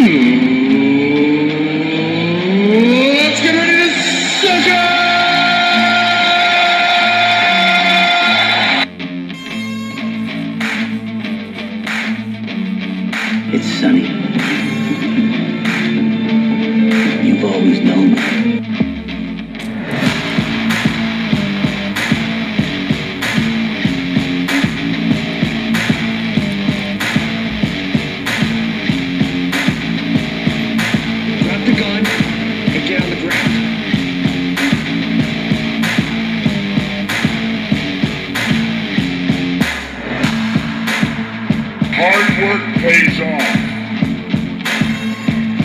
Let's get ready to suck it! It's sunny. You've always known that. Drop the gun and get on the ground. Hard work pays off.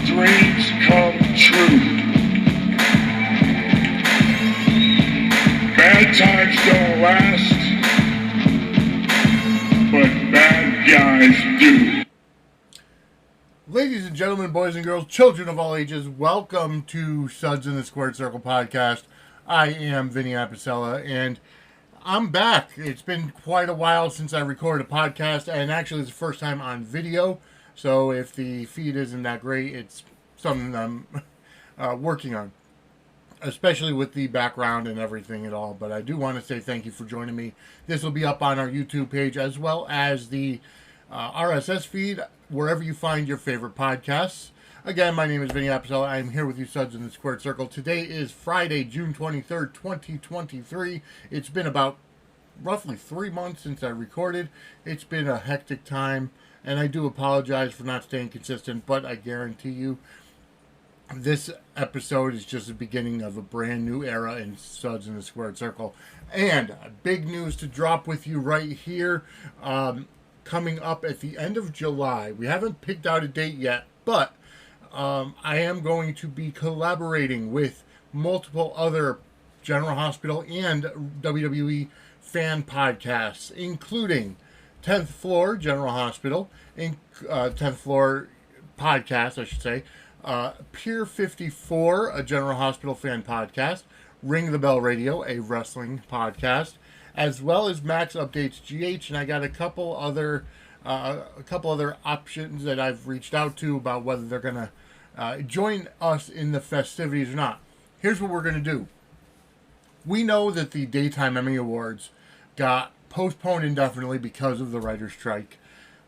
Dreams come true. Bad times don't last, but bad guys do. Ladies and gentlemen, boys and girls, children of all ages, welcome to Suds in the Squared Circle podcast. I am Vinny Apicella, and I'm back. It's been quite a while since I recorded a podcast, and actually it's the first time on video, so if the feed isn't that great, it's something I'm working on, especially with the background and everything at all. But I do want to say thank you for joining me. This will be up on our YouTube page as well as the RSS feed, wherever you find your favorite podcasts. Again, my name is Vinny Apicella. I'm here with you, Suds in the Squared Circle. Today is Friday, June 23rd, 2023. It's been about roughly 3 months since I recorded. It's been a hectic time, and I do apologize for not staying consistent, but I guarantee you this episode is just the beginning of a brand new era in Suds in the Squared Circle. And big news to drop with you right here. Coming up at the end of July. We haven't picked out a date yet, but I am going to be collaborating with multiple other General Hospital and WWE fan podcasts, including 10th Floor General Hospital, 10th Floor Podcast, I should say, Pier 54, a General Hospital fan podcast, Ring the Bell Radio, a wrestling podcast, as well as Max Updates GH, and I got a couple other options that I've reached out to about whether they're gonna join us in the festivities or not. Here's what we're gonna do. We know that the Daytime Emmy Awards got postponed indefinitely because of the writer's strike.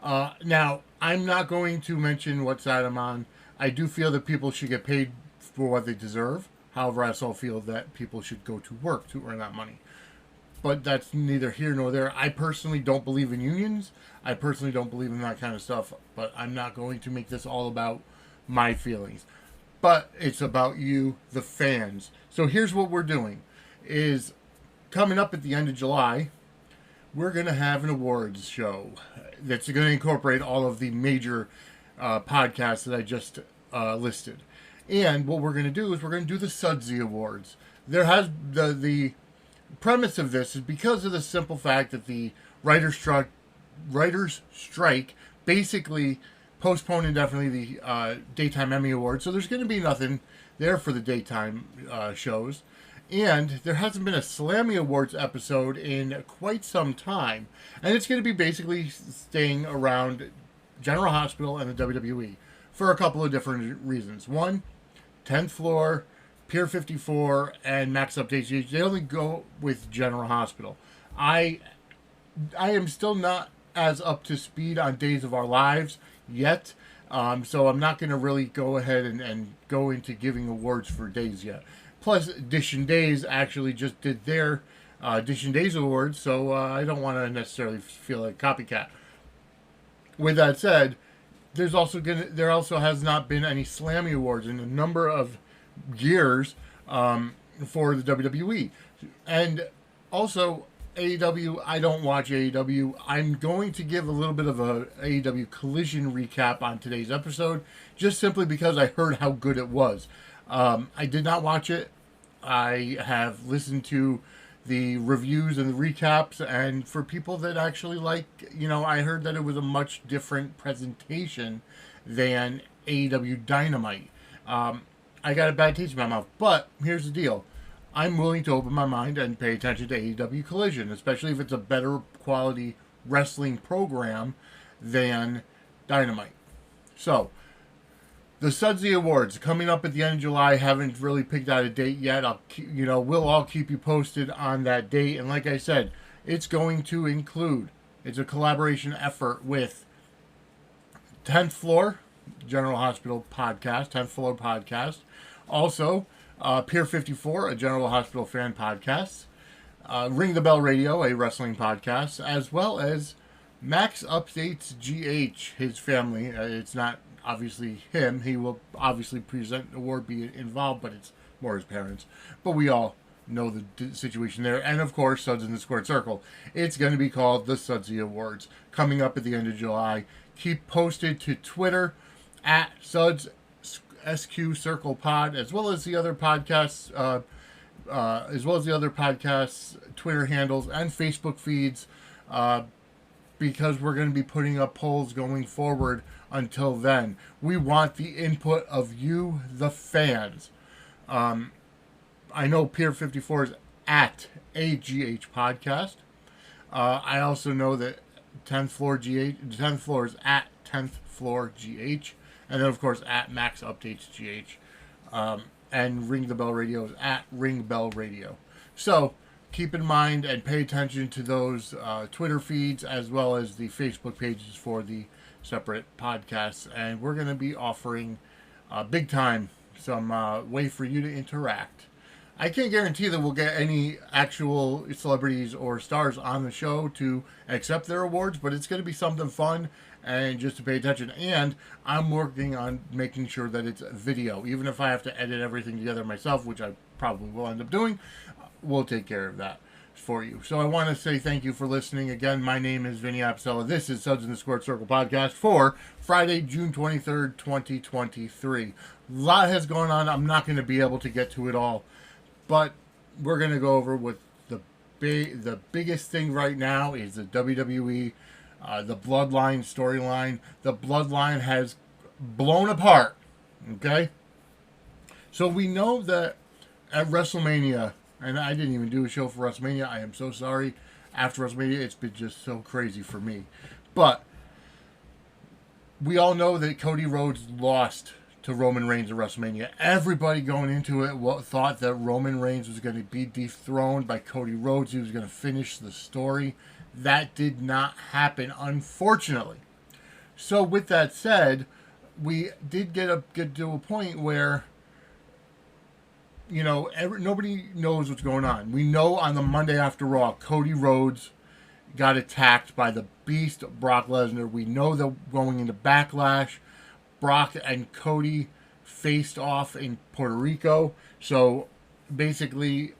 Now, I'm not going to mention what side I'm on. I do feel that people should get paid for what they deserve. However, I also feel that people should go to work to earn that money. But that's neither here nor there. I personally don't believe in unions. I personally don't believe in that kind of stuff. But I'm not going to make this all about my feelings. But it's about you, the fans. So here's what we're doing. Is coming up at the end of July, we're going to have an awards show that's going to incorporate all of the major podcasts that I just listed. And what we're going to do is we're going to do the Sudsy Awards. There has the premise of this is because of the simple fact that the writer's strike basically postponed indefinitely the Daytime Emmy Awards. So there's going to be nothing there for the daytime shows. And there hasn't been a Slammy Awards episode in quite some time. And it's going to be basically staying around General Hospital and the WWE for a couple of different reasons. One, 10th Floor, Pier 54, and Max Updates. They only go with General Hospital. I am still not as up to speed on Days of Our Lives yet, so I'm not going to really go ahead and go into giving awards for days yet. Plus, Dish and Days actually just did their Dish and Days awards, so I don't want to necessarily feel like a copycat. With that said, there also has not been any Slammy Awards in a number of years for the WWE. And also AEW, I don't watch AEW. I'm going to give a little bit of a AEW Collision recap on today's episode, just simply because I heard how good it was. I did not watch it. I have listened to the reviews and the recaps, and for people that actually like, I heard that it was a much different presentation than AEW Dynamite. I got a bad taste in my mouth, but here's the deal. I'm willing to open my mind and pay attention to AEW Collision, especially if it's a better quality wrestling program than Dynamite. So, The Sudsy Awards coming up at the end of July. Haven't really picked out a date yet. We'll all keep you posted on that date. And like I said, it's going to include. It's a collaboration effort with 10th Floor General Hospital podcast, 10th Floor podcast. Also, Pier 54, a General Hospital fan podcast. Ring the Bell Radio, a wrestling podcast, as well as Max Updates GH, his family. It's not obviously him. He will obviously present the award, be involved, but it's more his parents. But we all know the situation there. And of course, Suds in the Squared Circle. It's going to be called the Sudsy Awards, coming up at the end of July. Keep posted to Twitter at Suds SQ Circle Pod, as well as the other podcasts, Twitter handles and Facebook feeds, because we're going to be putting up polls going forward. Until then, we want the input of you, the fans. I know Pier 54 is at AGH Podcast. I also know that 10th Floor is at 10th Floor GH. And then, of course, at Max Updates GH. And Ring the Bell Radio is at Ring Bell Radio. So, keep in mind and pay attention to those Twitter feeds as well as the Facebook pages for the separate podcasts. And we're going to be offering big time some way for you to interact. I can't guarantee that we'll get any actual celebrities or stars on the show to accept their awards, but it's going to be something fun and just to pay attention. And I'm working on making sure that it's video. Even if I have to edit everything together myself, which I probably will end up doing, we'll take care of that for you. So I want to say thank you for listening. Again, my name is Vinny Apsella. This is Suds in the Squared Circle podcast for Friday, June 23rd, 2023. A lot has gone on. I'm not going to be able to get to it all, but we're going to go over what the biggest thing right now is the WWE, the Bloodline storyline. The Bloodline has blown apart. Okay? So we know that at WrestleMania, and I didn't even do a show for WrestleMania. I am so sorry. After WrestleMania, it's been just so crazy for me. But we all know that Cody Rhodes lost to Roman Reigns at WrestleMania. Everybody going into it thought that Roman Reigns was going to be dethroned by Cody Rhodes. He was going to finish the story. That did not happen, unfortunately. So with that said, we did get to a point where, you know, nobody knows what's going on. We know on the Monday After Raw, Cody Rhodes got attacked by the Beast, Brock Lesnar. We know that going into Backlash, Brock and Cody faced off in Puerto Rico. So basically,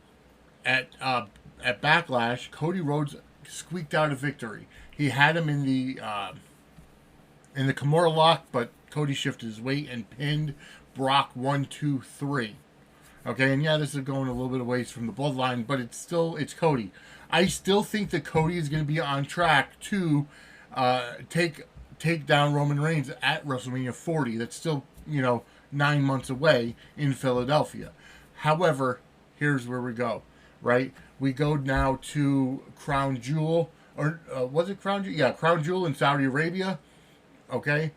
at Backlash, Cody Rhodes squeaked out a victory. He had him in the Kimura lock, but Cody shifted his weight and pinned Brock 1, 2, 3. Okay, and yeah, this is going a little bit away from the Bloodline, but it's Cody. I still think that Cody is going to be on track to take down Roman Reigns at WrestleMania 40. That's still, 9 months away in Philadelphia. However, here's where we go, right? We go now to Crown Jewel, or was it Crown Jewel? Yeah, Crown Jewel in Saudi Arabia, okay?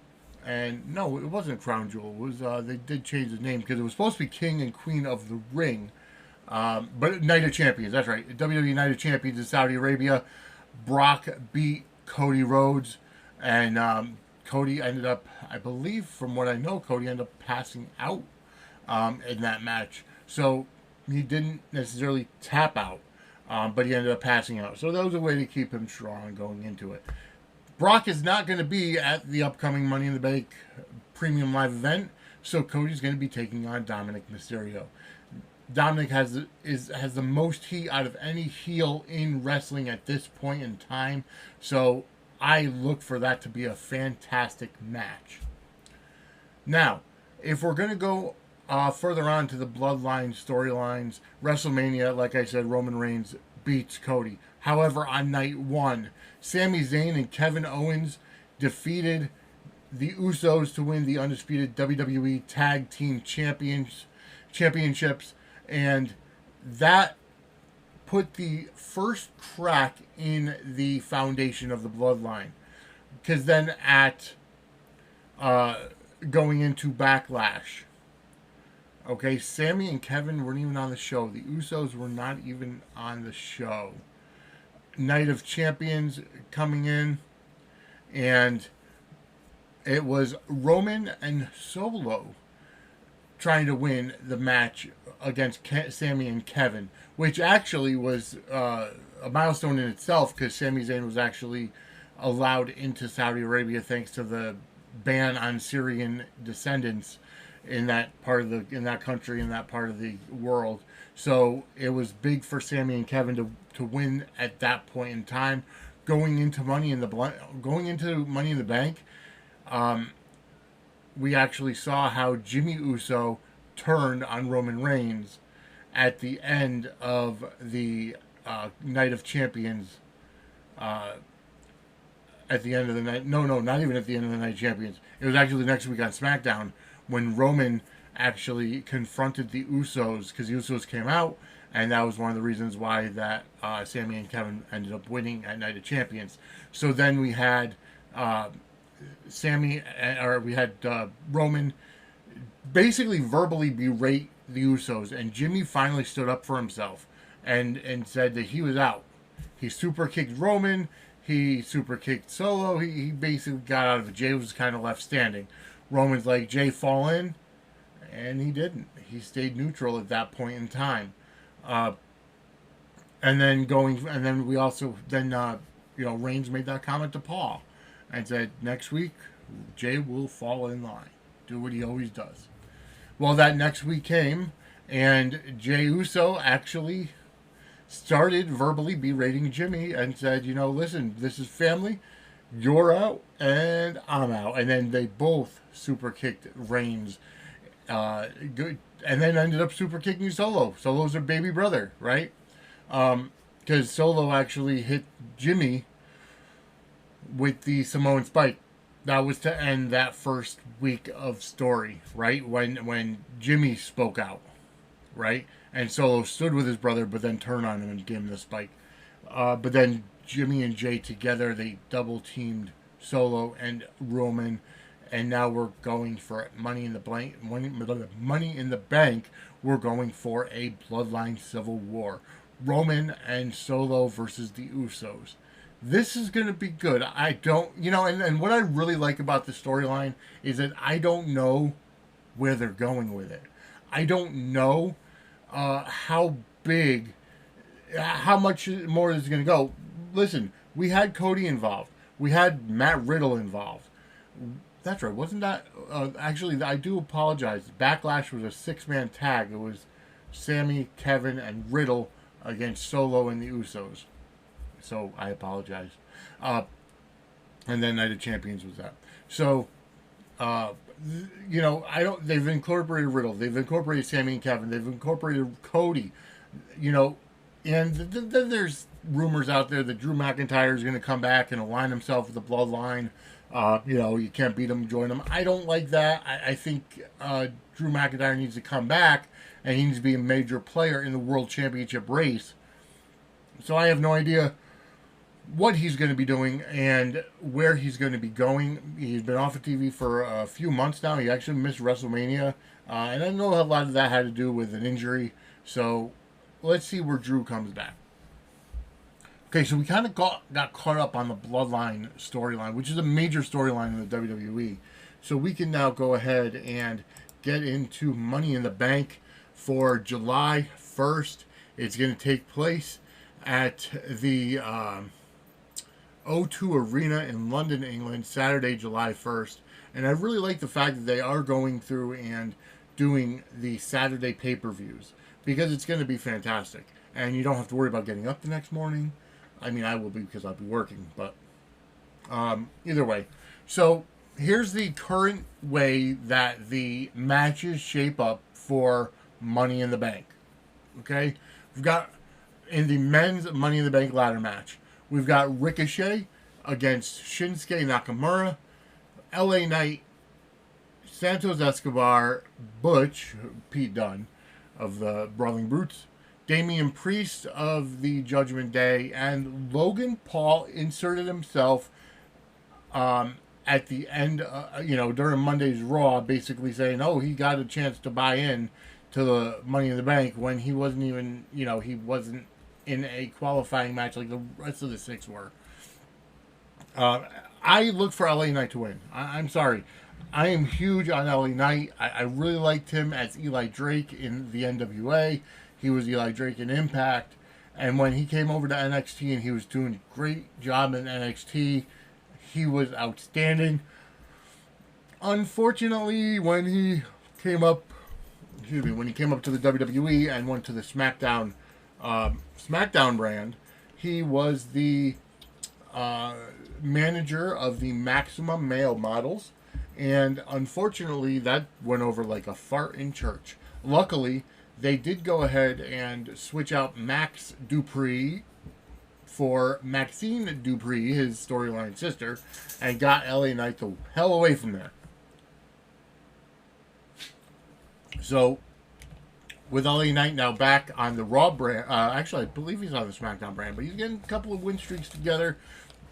And no, it wasn't Crown Jewel. It was they did change the name because it was supposed to be King and Queen of the Ring, but Night of Champions. That's right, WWE Night of Champions in Saudi Arabia. Brock beat Cody Rhodes, and Cody ended up, I believe, from what I know, Cody ended up passing out in that match. So he didn't necessarily tap out, but he ended up passing out. So that was a way to keep him strong going into it. Brock is not going to be at the upcoming Money in the Bank Premium Live event, so Cody's going to be taking on Dominic Mysterio. Dominic has the most heat out of any heel in wrestling at this point in time, so I look for that to be a fantastic match. Now, if we're going to go further on to the Bloodline storylines, WrestleMania, like I said, Roman Reigns beats Cody. However, on night one, Sami Zayn and Kevin Owens defeated the Usos to win the undisputed WWE Tag Team Championships, and that put the first crack in the foundation of the Bloodline. Because then at going into Backlash. Okay, Sammy and Kevin weren't even on the show. The Usos were not even on the show. Night of Champions coming in, and it was Roman and Solo trying to win the match against Sammy and Kevin, which actually was a milestone in itself because Sami Zayn was actually allowed into Saudi Arabia thanks to the ban on Syrian descendants in that country, in that part of the world. So it was big for Sammy and Kevin to win at that point in time. Going into Money in the Bank, we actually saw how Jimmy Uso turned on Roman Reigns at the end of the Night of Champions. At the end of the night, no, not even at the end of the Night of Champions. It was actually the next week on SmackDown when Roman actually confronted the Usos, because the Usos came out, and that was one of the reasons why that Sammy and Kevin ended up winning at Night of Champions. So then we had Roman basically verbally berate the Usos, and Jimmy finally stood up for himself and said that he was out. He super kicked Roman. He super kicked Solo. He basically got out of it. Jay was kind of left standing. Roman's like, Jay, fall in. And he didn't. He stayed neutral at that point in time. Reigns made that comment to Paul and said, next week, Jay will fall in line. Do what he always does. Well, that next week came, and Jey Uso actually started verbally berating Jimmy and said, listen, this is family. You're out and I'm out. And then they both super kicked Reigns. Good, and then ended up super kicking Solo. Solo's their baby brother, right? Because Solo actually hit Jimmy with the Samoan Spike. That was to end that first week of story, right? When Jimmy spoke out, right? And Solo stood with his brother, but then turned on him and gave him the spike. But then Jimmy and Jay together, they double teamed Solo and Roman, and now we're going for Money in the Bank. We're going for a Bloodline Civil War. Roman and Solo versus the Usos. This is going to be good. And what I really like about the storyline is that I don't know where they're going with it. I don't know how much more is going to go. Listen, we had Cody involved. We had Matt Riddle involved. That's right. Wasn't that... actually, I do apologize. Backlash was a 6-man tag. It was Sammy, Kevin, and Riddle against Solo and the Usos. So, I apologize. And then Night of Champions was that. So, they've incorporated Riddle. They've incorporated Sammy and Kevin. They've incorporated Cody. And then there's rumors out there that Drew McIntyre is going to come back and align himself with the Bloodline. You can't beat him, join him. I don't like that. I think Drew McIntyre needs to come back, and he needs to be a major player in the World Championship race. So I have no idea what he's going to be doing and where he's going to be going. He's been off of TV for a few months now. He actually missed WrestleMania. And I know a lot of that had to do with an injury. So let's see where Drew comes back. Okay, so we kind of got caught up on the Bloodline storyline, which is a major storyline in the WWE. So we can now go ahead and get into Money in the Bank for July 1st. It's going to take place at the O2 Arena in London, England, Saturday, July 1st. And I really like the fact that they are going through and doing the Saturday pay-per-views, because it's going to be fantastic. And you don't have to worry about getting up the next morning. I mean, I will be because I'll be working, but either way. So here's the current way that the matches shape up for Money in the Bank. Okay? We've got, in the men's Money in the Bank ladder match, we've got Ricochet against Shinsuke Nakamura, LA Knight, Santos Escobar, Butch, Pete Dunne of the Brawling Brutes, Damian Priest of the Judgment Day, and Logan Paul inserted himself at the end, during Monday's Raw, basically saying, "Oh, he got a chance to buy in to the Money in the Bank," when he wasn't even, he wasn't in a qualifying match like the rest of the 6 were. I look for LA Knight to win. I'm sorry. I am huge on LA Knight. I really liked him as Eli Drake in the NWA. He was Eli Drake in Impact. And when he came over to NXT and he was doing a great job in NXT, he was outstanding. Unfortunately, when he came up to the WWE and went to the SmackDown brand, he was the manager of the Maximum Male Models, and unfortunately that went over like a fart in church. Luckily, they did go ahead and switch out Max Dupree for Maxine Dupree, his storyline sister, and got LA Knight the hell away from there. So, with LA Knight now back on the Raw brand, actually I believe he's on the SmackDown brand, but he's getting a couple of win streaks together,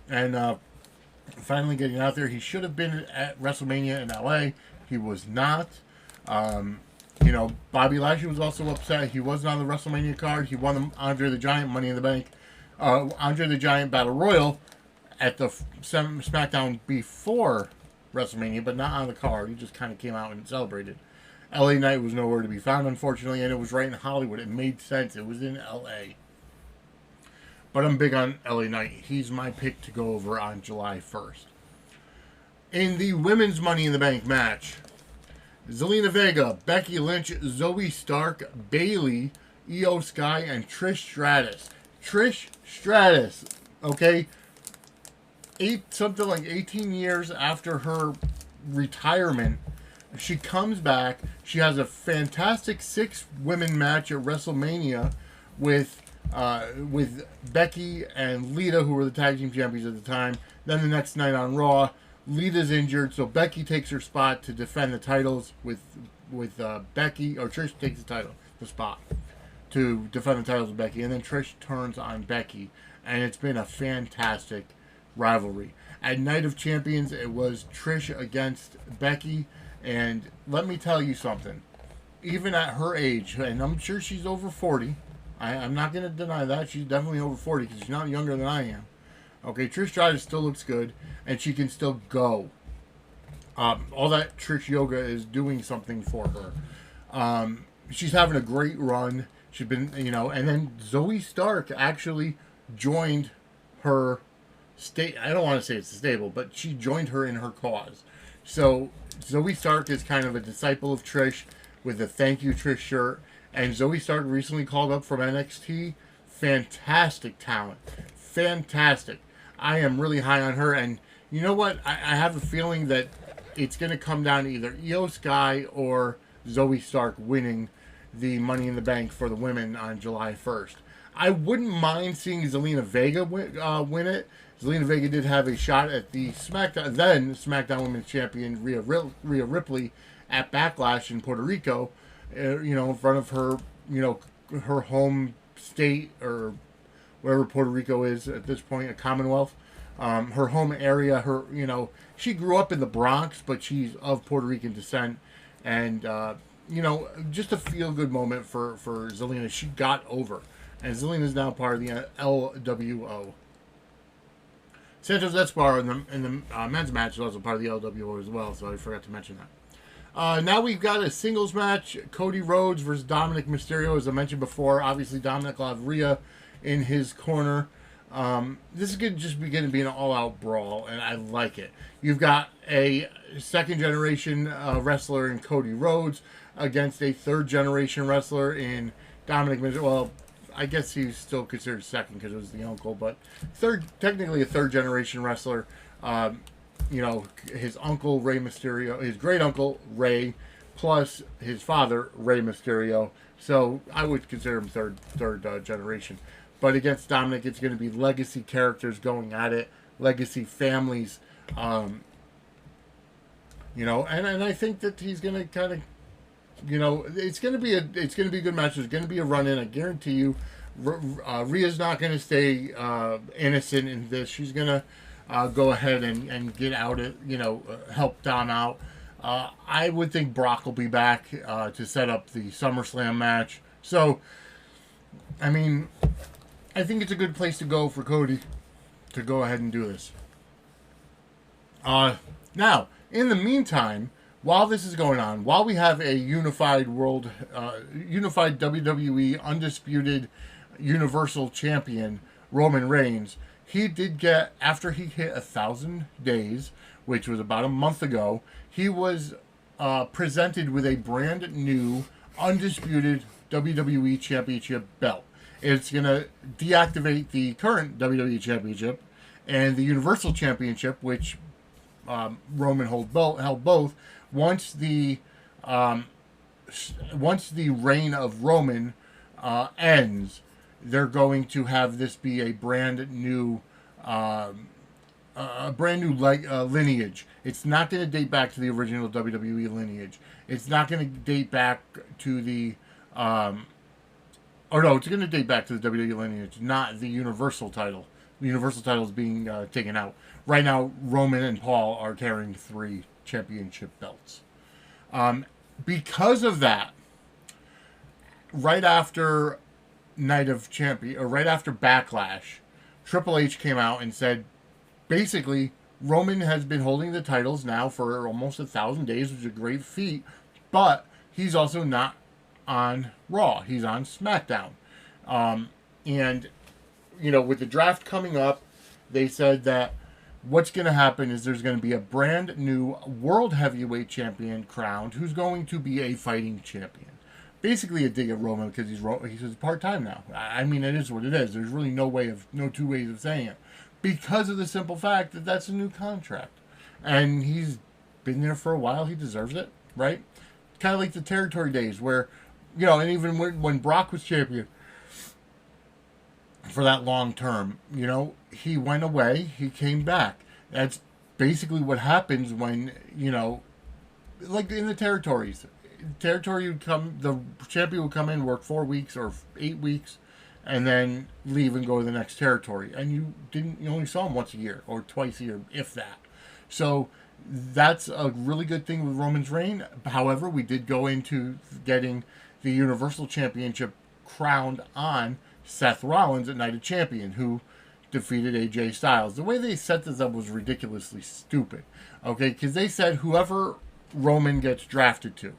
and finally getting out there. He should have been at WrestleMania in LA. He was not. Bobby Lashley was also upset. He wasn't on the WrestleMania card. He won the Andre the Giant Money in the Bank, Andre the Giant Battle Royal at the SmackDown before WrestleMania, but not on the card. He just kind of came out and celebrated. LA Knight was nowhere to be found, unfortunately, and it was right in Hollywood. It made sense. It was in LA. But I'm big on LA Knight. He's my pick to go over on July 1st. In the women's Money in the Bank match, Zelina Vega, Becky Lynch, Zoe Stark, Bayley, Io Sky, and Trish Stratus. Trish Stratus, okay? Something like 18 years after her retirement, she comes back. She has a fantastic 6-women match at WrestleMania with Becky and Lita, who were the tag team champions at the time. Then the next night on Raw, Lita's injured, so Becky takes her spot to defend the titles with Becky, or Trish takes the spot to defend the titles with Becky, and then Trish turns on Becky, and it's been a fantastic rivalry. At Night of Champions, it was Trish against Becky, and let me tell you something. Even at her age, and I'm sure she's over 40, I'm not going to deny that. She's definitely over 40 because she's not younger than I am. Okay, Trish Stratus still looks good, and she can still go. All that Trish Yoga is doing something for her. She's having a great run. She's been, and then Zoe Stark actually joined her I don't want to say it's a stable, but she joined her in her cause. So Zoe Stark is kind of a disciple of Trish with a thank you Trish shirt. And Zoe Stark recently called up from NXT. Fantastic talent. Fantastic. I am really high on her. And you know what? I have a feeling that it's going to come down to either Io Sky or Zoe Stark winning the Money in the Bank for the women on July 1st. I wouldn't mind seeing Zelina Vega win it. Zelina Vega did have a shot at the SmackDown Women's Champion Rhea Ripley at Backlash in Puerto Rico. In front of her, her home state, or wherever Puerto Rico is at this point, a Commonwealth. Her home area, she grew up in the Bronx, but she's of Puerto Rican descent. And, just a feel-good moment for Zelina. She got over. And Zelina is now part of the LWO. Santos Escobar in the men's match is also part of the LWO as well, so I forgot to mention that. Now we've got a singles match. Cody Rhodes versus Dominic Mysterio. As I mentioned before, obviously Dominic will have Rhea in his corner. This is going to just begin to be an all-out brawl, and I like it. You've got a second-generation wrestler in Cody Rhodes against a third-generation wrestler in Dominic Mysterio. Well, I guess he's still considered second because it was the uncle, but technically a third-generation wrestler. His uncle Rey Mysterio, his great uncle Rey, plus his father Rey Mysterio. So I would consider him third generation. But against Dominic, it's going to be legacy characters going at it, legacy families. And I think that he's going to kind of, it's going to be a good match. There's going to be a run in. I guarantee you, Rhea's not going to stay innocent in this. She's going to go ahead and get out it, help Dom out. I would think Brock will be back to set up the SummerSlam match. So, I mean, I think it's a good place to go for Cody to go ahead and do this. Now, in the meantime, while this is going on, while we have a unified WWE undisputed Universal Champion, Roman Reigns, he did get, after he hit 1,000 days, which was about a month ago, he was presented with a brand new undisputed WWE Championship belt. It's going to deactivate the current WWE Championship and the Universal Championship, which Roman held both. Once the reign of Roman ends, they're going to have this be a brand new lineage. It's not going to date back to the original WWE lineage. It's not going to date back to the it's going to date back to the WWE lineage, not the Universal title. The Universal title is being taken out. Right now, Roman and Paul are carrying 3 championship belts. Because of that, right after Night of Champion, or right after Backlash, Triple H came out and said, basically, Roman has been holding the titles now for almost 1,000 days, which is a great feat, but he's also not on Raw. He's on SmackDown. And, with the draft coming up, they said that what's going to happen is there's going to be a brand new World Heavyweight Champion crowned who's going to be a fighting champion. Basically a dig at Roman because he's part-time now. I mean, it is what it is. There's really no two ways of saying it. Because of the simple fact that that's a new contract. And he's been there for a while. He deserves it, right? Kind of like the territory days where, and even when Brock was champion for that long term, he went away, he came back. That's basically what happens when, like in the territories. The champion would come in, work 4 weeks or 8 weeks, and then leave and go to the next territory. And you only saw him once a year or twice a year, if that. So that's a really good thing with Roman's reign. However, we did go into getting the Universal Championship crowned on Seth Rollins at Night of Champion, who defeated AJ Styles. The way they set this up was ridiculously stupid. Okay, because they said whoever Roman gets drafted to,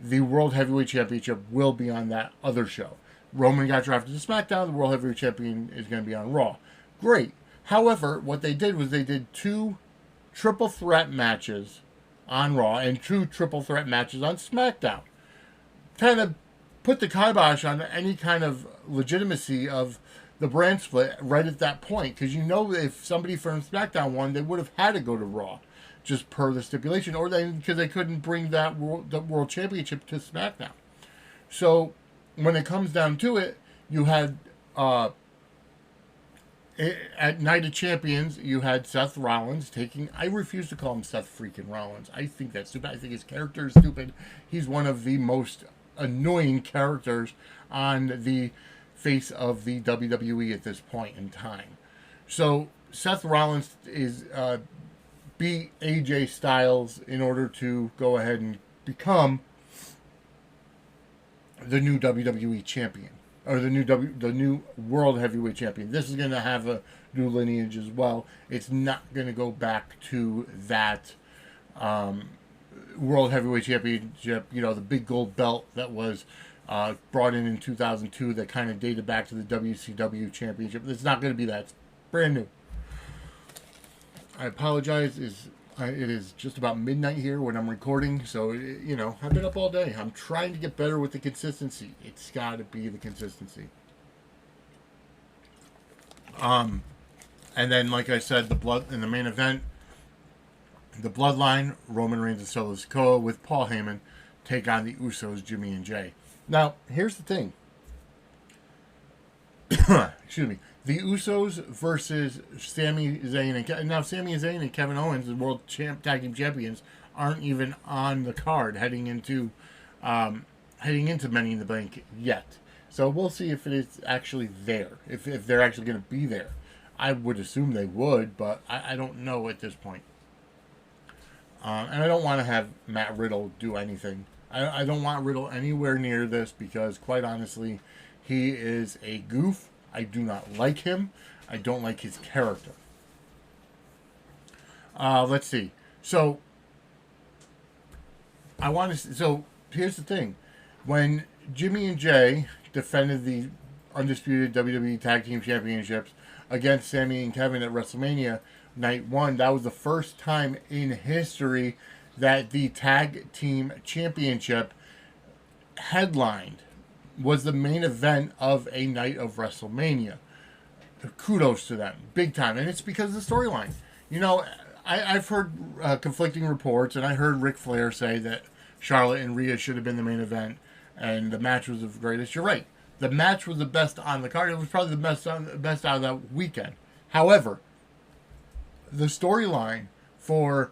the World Heavyweight Championship will be on that other show. Roman got drafted to SmackDown, the World Heavyweight Champion is going to be on Raw. Great. However, what they did was they did 2 triple threat matches on Raw and 2 triple threat matches on SmackDown. Kind of put the kibosh on any kind of legitimacy of the brand split right at that point. Because if somebody from SmackDown won, they would have had to go to Raw, just per the stipulation, or because they couldn't bring the World Championship to SmackDown. So when it comes down to it, you had at Night of Champions, you had Seth Rollins taking. I refuse to call him Seth freaking Rollins. I think that's stupid. I think his character is stupid. He's one of the most annoying characters on the face of the WWE at this point in time. So Seth Rollins is beat AJ Styles in order to go ahead and become the new WWE champion, or the new World Heavyweight Champion. This is going to have a new lineage as well. It's not going to go back to that World Heavyweight Championship, the big gold belt that was brought in 2002 that kind of dated back to the WCW Championship. It's not going to be that. It's brand new. I apologize. It is just about midnight here when I'm recording, so I've been up all day. I'm trying to get better with the consistency. It's got to be the consistency. And then, like I said, in the main event, the Bloodline, Roman Reigns and Solo Sikoa with Paul Heyman take on the Usos, Jimmy and Jay. Now, here's the thing. Excuse me. The Usos versus Sami Zayn and now Sami Zayn and Kevin Owens, the World Tag Team Champions, aren't even on the card heading into Money in the Bank yet. So we'll see if it is actually there, if they're actually going to be there. I would assume they would, but I don't know at this point. And I don't want to have Matt Riddle do anything. I don't want Riddle anywhere near this because, quite honestly, he is a goof. I do not like him. I don't like his character. Let's see. So, So, here's the thing. When Jimmy and Jay defended the undisputed WWE Tag Team Championships against Sami and Kevin at WrestleMania Night 1, that was the first time in history that the Tag Team Championship headlined, was the main event of a night of WrestleMania. Kudos to them, big time. And it's because of the storyline. You know, I've heard conflicting reports, and I heard Ric Flair say that Charlotte and Rhea should have been the main event, and the match was the greatest. You're right. The match was the best on the card. It was probably the best out of that weekend. However, the storyline for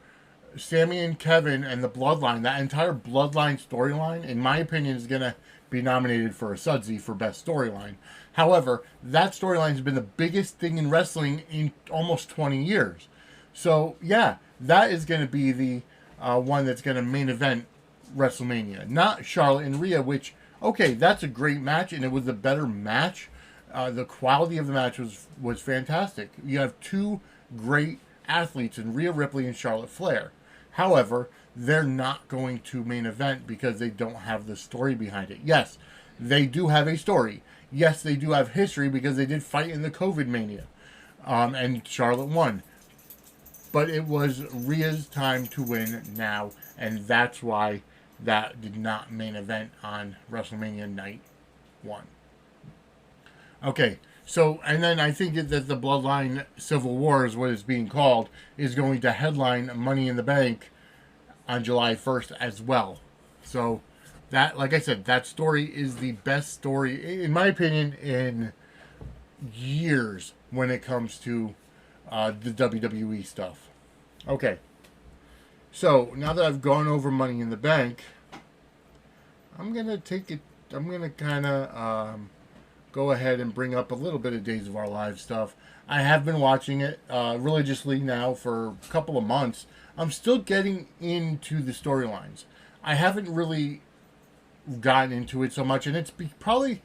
Sami and Kevin and the Bloodline, that entire Bloodline storyline, in my opinion, is going to be nominated for a Sudsy for best storyline. However, that storyline has been the biggest thing in wrestling in almost 20 years. So, yeah, that is going to be the one that's going to main event WrestleMania. Not Charlotte and Rhea, which, okay, that's a great match, and it was a better match. The quality of the match was fantastic. You have two great athletes in Rhea Ripley and Charlotte Flair. However, they're not going to main event because they don't have the story behind it. Yes, they do have a story. Yes, they do have history because they did fight in the COVID mania. And Charlotte won. But it was Rhea's time to win now, and that's why that did not main event on WrestleMania Night 1. Okay, so, and then I think that the Bloodline Civil War is what it's being called, is going to headline Money in the Bank on July 1st as well. So, that, like I said, that story is the best story, in my opinion, in years when it comes to the WWE stuff. Okay. So, now that I've gone over Money in the Bank, I'm going to kind of go ahead and bring up a little bit of Days of Our Lives stuff. I have been watching it religiously now for a couple of months. I'm still getting into the storylines. I haven't really gotten into it so much, and it's probably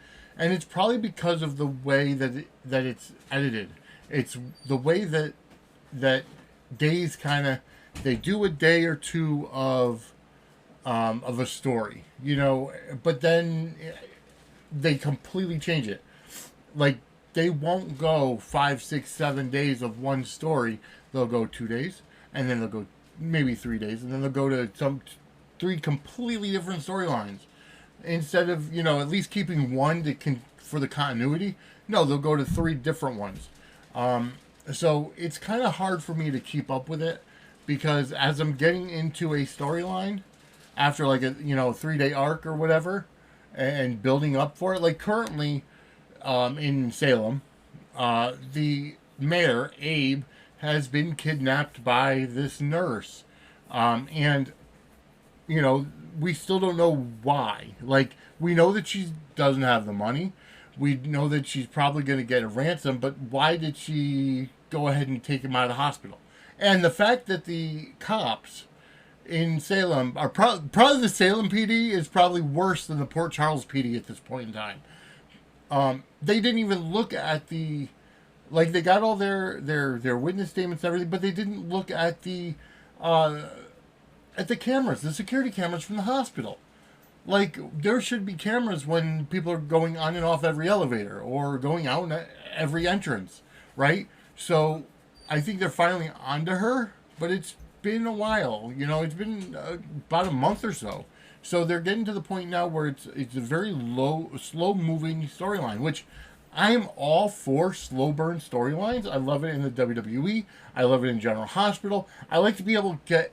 because of the way that it's edited. It's the way that days kind of, they do a day or two of a story, you know, but then they completely change it. Like, they won't go 5, 6, 7 days of one story. They'll go 2 days, and then they'll go maybe 3 days, and then they'll go to some 3 completely different storylines. Instead of, you know, at least keeping one for the continuity, no, they'll go to 3 different ones. So it's kind of hard for me to keep up with it, because as I'm getting into a storyline, after like a 3-day arc or whatever, and building up for it, like currently in Salem, the mayor, Abe, has been kidnapped by this nurse, and you know, we still don't know why. Like, we know that she doesn't have the money. We know that she's probably going to get a ransom, but why did she go ahead and take him out of the hospital? And the fact that the cops in Salem are probably the Salem PD is probably worse than the Port Charles PD at this point in time. They didn't even look at the, like, they got all their witness statements and everything, but they didn't look at the cameras, the security cameras from the hospital. Like, there should be cameras when people are going on and off every elevator or going out at every entrance, right? So I think they're finally onto her, but it's been a while. You know, it's been about a month or so. So they're getting to the point now where it's a very slow-moving storyline, which I'm all for slow burn storylines. I love it in the WWE. I love it in General Hospital. I like to be able to get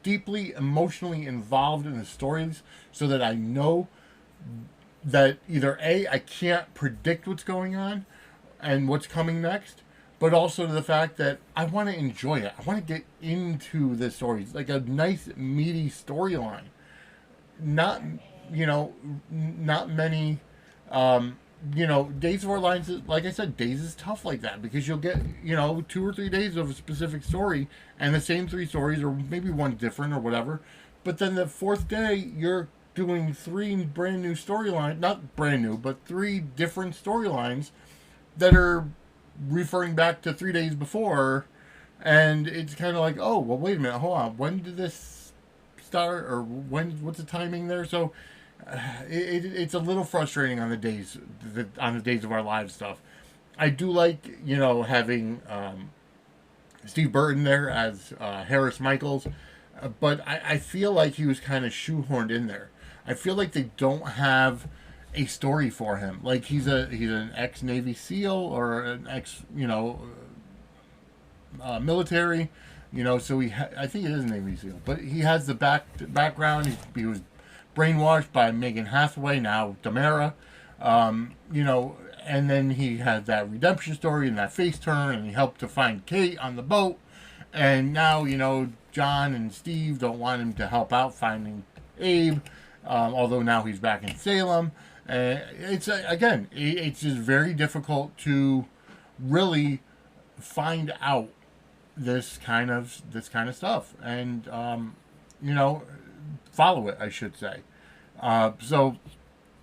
deeply emotionally involved in the stories so that I know that either A, I can't predict what's going on and what's coming next, but also to the fact that I want to enjoy it. I want to get into the stories, like a nice meaty storyline. Not many you know, Days of Our Lives, like I said, Days is tough like that because you'll get, you know, 2 or 3 days of a specific story and the same 3 stories, or maybe one different or whatever. But then the 4th day, you're doing 3 brand new storylines, not brand new, but 3 different storylines that are referring back to 3 days before. And it's kind of like, oh, well, wait a minute, hold on. When did this start, or what's the timing there? So it's a little frustrating on the Days of Our Lives stuff. I do like, you know, having Steve Burton there as Harris Michaels, but I feel like he was kind of shoehorned in there. I feel like they don't have a story for him. Like he's an ex Navy SEAL or an ex, you know, military, you know. So I think it is Navy SEAL, but he has the background. He was brainwashed by Megan Hathaway, now Tamara, you know, and then he had that redemption story and that face turn, and he helped to find Kate on the boat, and now, you know, John and Steve don't want him to help out finding Abe, although now he's back in Salem. It's again, it's just very difficult to really find out this kind of stuff, and you know, follow it, I should say. So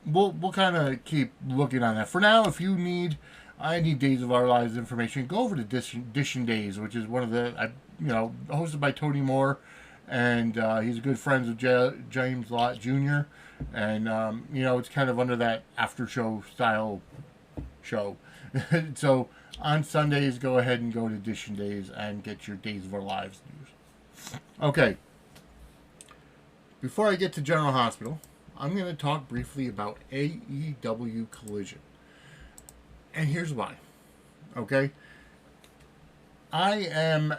we'll kind of keep looking on that. For now, if you need any Days of Our Lives information, go over to Dishin Days, which is one of the, you know, hosted by Tony Moore, and he's good friends with James Lott Jr. And you know, it's kind of under that after show style show. So on Sundays, go ahead and go to Dishin Days and get your Days of Our Lives news. Okay. Before I get to General Hospital, I'm going to talk briefly about AEW Collision. And here's why. Okay? I am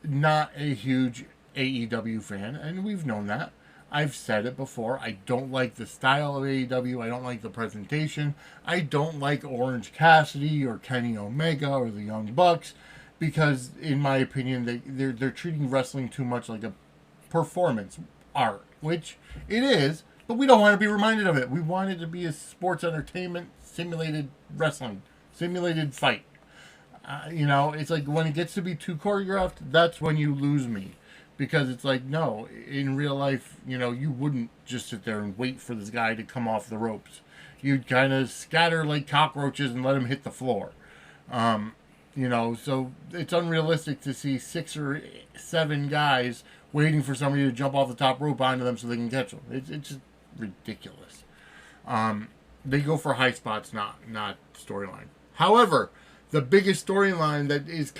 not a huge AEW fan, and we've known that. I've said it before. I don't like the style of AEW. I don't like the presentation. I don't like Orange Cassidy or Kenny Omega or the Young Bucks because, in my opinion, they're treating wrestling too much like a performance art, which it is, but we don't want to be reminded of it. We want it to be a sports entertainment, simulated wrestling, simulated fight. You know, it's like when it gets to be too choreographed, that's when you lose me. Because it's like, no, in real life, you know, you wouldn't just sit there and wait for this guy to come off the ropes. You'd kind of scatter like cockroaches and let him hit the floor. You know, so it's unrealistic to see 6 or 7 guys waiting for somebody to jump off the top rope onto them so they can catch them. It's just ridiculous. They go for high spots, not storyline. However, the biggest storyline that has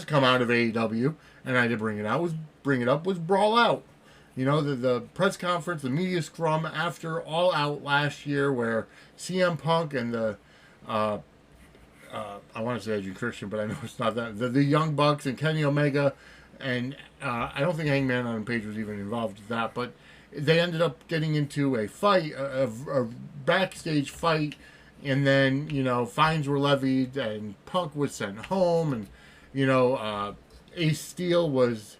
come out of AEW, and I did bring it up, was Brawl Out. You know, the press conference, the media scrum after All Out last year, where CM Punk and I want to say Edge Christian, but I know it's not that. The Young Bucks and Kenny Omega, and I don't think Hangman on Page was even involved with that, but they ended up getting into a fight, a backstage fight, and then, you know, fines were levied, and Punk was sent home, and, you know, Ace Steel was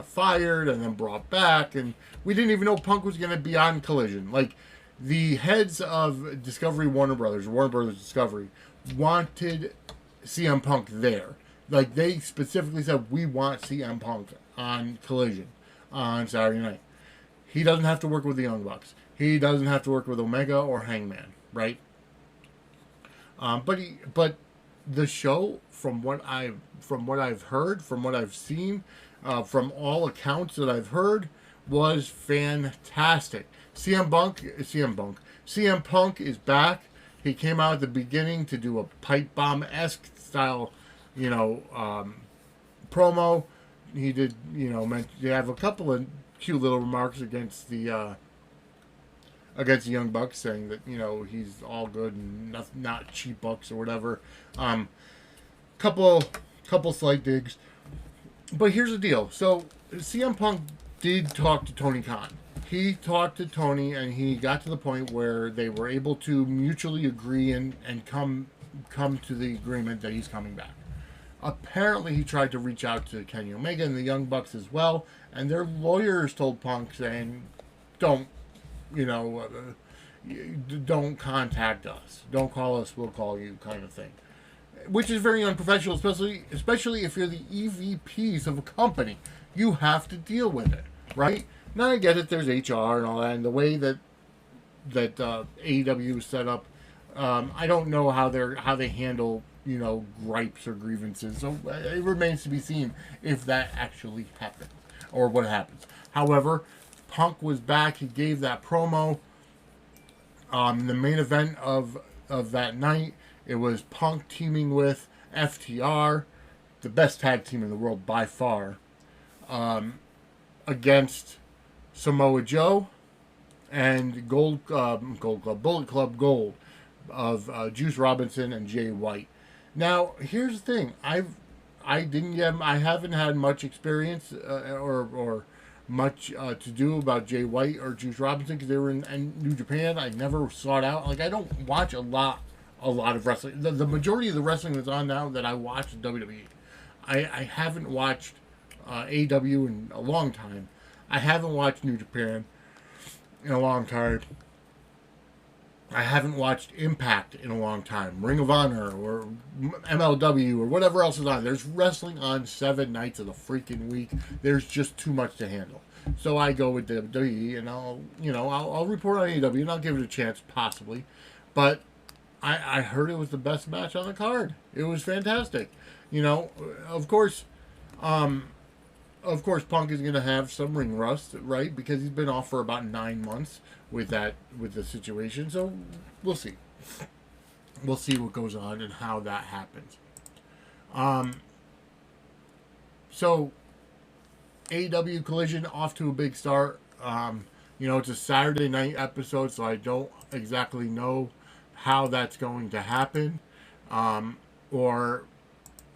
fired and then brought back, and we didn't even know Punk was going to be on Collision. Like, the heads of Discovery Warner Brothers Discovery, wanted CM Punk there. Like, they specifically said, we want CM Punk on Collision on Saturday night. He doesn't have to work with the Young Bucks. He doesn't have to work with Omega or Hangman, right? But the show, from what I've heard, from what I've seen, from all accounts that I've heard, was fantastic. CM Punk is back. He came out at the beginning to do a pipe bomb-esque style, you know, promo. He did, you know, they have a couple of cute little remarks against the Young Bucks, saying that, you know, he's all good and not cheap bucks or whatever. Couple slight digs. But here's the deal. So CM Punk did talk to Tony Khan. He talked to Tony, and he got to the point where they were able to mutually agree and come to the agreement that he's coming back. Apparently, he tried to reach out to Kenny Omega and the Young Bucks as well, and their lawyers told Punk, saying, don't, you know, don't contact us. Don't call us, we'll call you, kind of thing. Which is very unprofessional, especially if you're the EVPs of a company. You have to deal with it, right? Now I get it. There's HR and all that, and the way that AEW is set up. I don't know how they handle gripes or grievances. So it remains to be seen if that actually happens or what happens. However, Punk was back. He gave that promo. The main event of that night, it was Punk teaming with FTR, the best tag team in the world by far, against Samoa Joe and Bullet Club Gold of Juice Robinson and Jay White. Now, here's the thing: I haven't had much experience or much to do about Jay White or Juice Robinson because they were in New Japan. I never sought out. Like, I don't watch a lot of wrestling. The majority of the wrestling that's on now that I watch is WWE. I haven't watched AEW in a long time. I haven't watched New Japan in a long time. I haven't watched Impact in a long time. Ring of Honor or MLW or whatever else is on. There's wrestling on 7 nights of the freaking week. There's just too much to handle. So I go with WWE and I'll report on AEW and I'll give it a chance possibly. But I heard it was the best match on the card. It was fantastic. Of course, Punk is going to have some ring rust, right? Because he's been off for about 9 months with the situation. So we'll see. We'll see what goes on and how that happens. So AEW Collision off to a big start. It's a Saturday night episode, so I don't exactly know how that's going to happen, or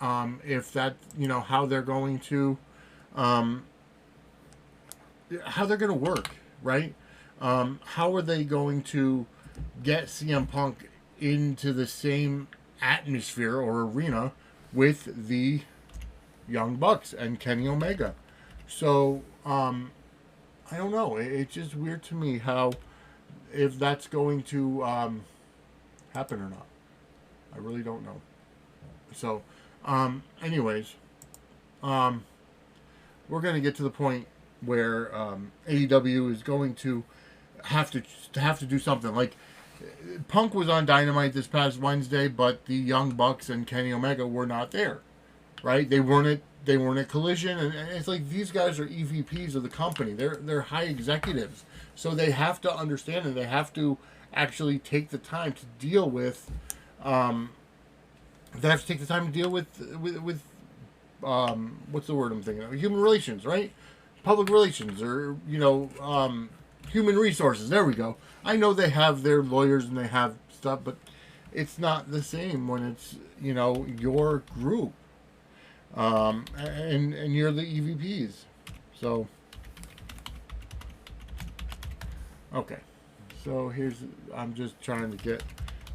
if that, how they're going to. How they're going to work, right? How are they going to get CM Punk into the same atmosphere or arena with the Young Bucks and Kenny Omega? So, I don't know. It's just weird to me if that's going to happen or not. I really don't know. So, anyways, we're going to get to the point where AEW is going to have to do something. Like, Punk was on Dynamite this past Wednesday, but the Young Bucks and Kenny Omega were not there, right? They weren't at Collision, and it's like these guys are EVPs of the company. They're high executives, so they have to understand and they have to actually take the time to deal with. They have to take the time to deal with what's the word I'm thinking of? Human relations, right? Public relations, or human resources. There we go. I know they have their lawyers and they have stuff, but it's not the same when it's your group, and you're the EVPs. So okay, so I'm just trying to get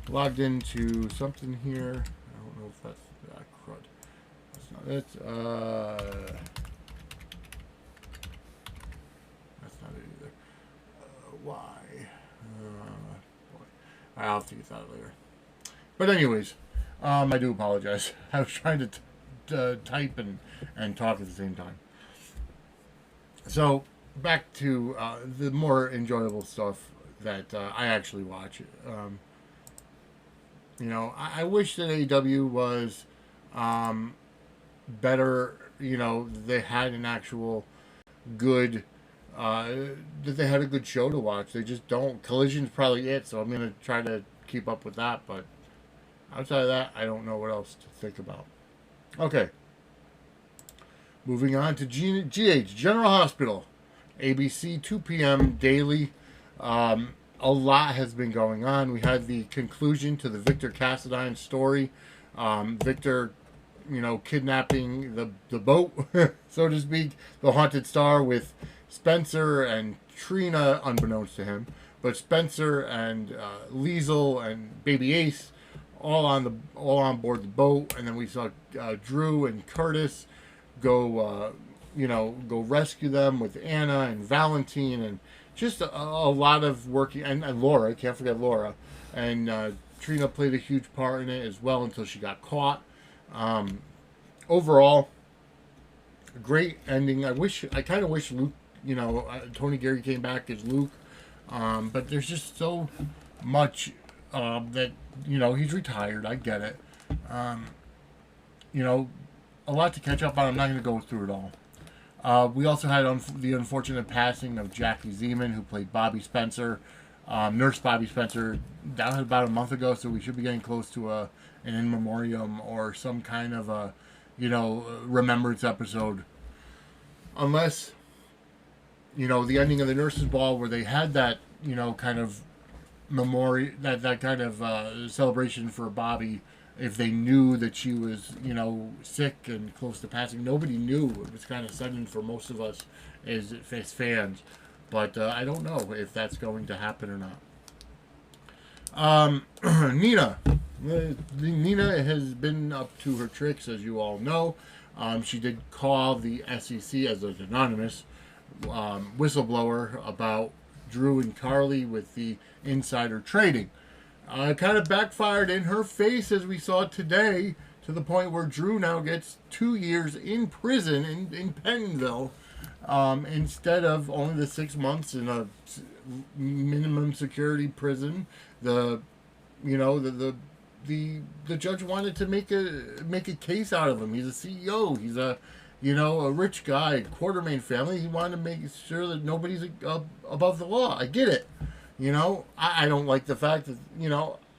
logged into something here. I don't know if that's crud. That's not it. That's not it either. Why? Boy. I'll have to get that later. But anyways, I do apologize. I was trying to type and talk at the same time. So back to the more enjoyable stuff that I actually watch. I wish that AEW was better. They had an actual good, that they had a good show to watch. They just don't. Collision's probably it, so I'm gonna try to keep up with that. But outside of that, I don't know what else to think about. Okay. Moving on to GH, General Hospital. ABC, 2 p.m. daily. A lot has been going on. We had the conclusion to the Victor Cassadine story. Victor, kidnapping the boat, so to speak, the Haunted Star, with Spencer and Trina, unbeknownst to him, but Spencer and Liesel and Baby Ace all on board the boat, and then we saw Drew and Curtis go go rescue them with Anna and Valentine, and just a lot of working, and Laura, can't forget Laura, and Trina played a huge part in it as well until she got caught. Overall, great ending. I kind of wish Luke, Tony Gary came back as Luke, but there's just so much that he's retired. I get it. A lot to catch up on. I'm not going to go through it all. We also had the unfortunate passing of Jackie Zeman, who played Bobby Spencer, Nurse Bobby Spencer. That was about a month ago, so we should be getting close to an in memoriam or some kind of a remembrance episode. Unless, the ending of the Nurses Ball where they had that, kind of memory, that kind of celebration for Bobby, if they knew that she was, sick and close to passing. Nobody knew. It was kind of sudden for most of us as fans. But I don't know if that's going to happen or not. Nina. Nina has been up to her tricks, as you all know. She did call the SEC as an anonymous whistleblower about Drew and Carly with the insider trading. Kind of backfired in her face, as we saw today, to the point where Drew now gets 2 years in prison in Pentonville, instead of only the 6 months in a minimum security prison. The judge wanted to make a case out of him. He's a CEO. He's a rich guy, Quartermain family. He wanted to make sure that nobody's above the law. I get it. I don't like the fact that,